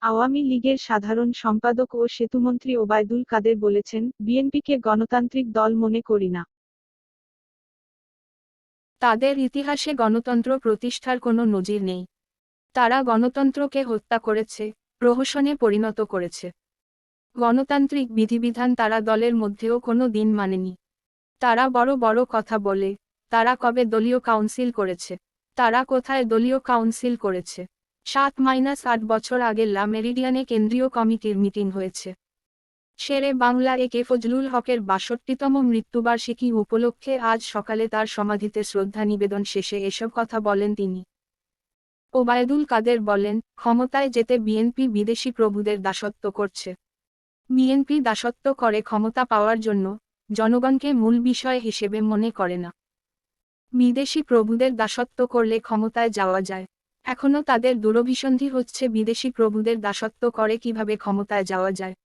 আওয়ামী লীগের সাধারণ সম্পাদক ও সেতুমন্ত্রী ওবায়দুল কাদের বলেছেন, বিএনপিকে গণতান্ত্রিক দল মনে করি না। তাদের ইতিহাসে গণতন্ত্র প্রতিষ্ঠার কোনো নজির নেই। তারা গণতন্ত্রকে হত্যা করেছে, প্রহসনে পরিণত করেছে। গণতান্ত্রিক বিধিবিধান তারা দলের মধ্যেও কোনো দিন মানেনি। তারা বড় বড় কথা বলে, তারা কবে দলীয় কাউন্সিল করেছে? তারা কোথায় দলীয় কাউন্সিল করেছে? 7-8 বছর আগে লা মেরিডিয়ানে কেন্দ্রীয় কমিটির মিটিং হয়েছে। শেরে বাংলা একে ফজলুল হকের ৬২তম মৃত্যুবার্ষিকী উপলক্ষে আজ সকালে তার সমাধিতে শ্রদ্ধা নিবেদন শেষে এসব কথা বলেন তিনি। ওবায়দুল কাদের বলেন, ক্ষমতায় যেতে বিএনপি বিদেশি প্রভুদের দাসত্ব করছে। বিএনপি দাসত্ব করে ক্ষমতা পাওয়ার জন্য, জনগণকে মূল বিষয় হিসেবে মনে করে না। বিদেশি প্রভুদের দাসত্ব করলে ক্ষমতায় যাওয়া যায়। এখনো তাদের দুরভিসন্ধি হচ্ছে বিদেশি প্রভুদের দাসত্ব করে কিভাবে ক্ষমতায় যাওয়া যায়।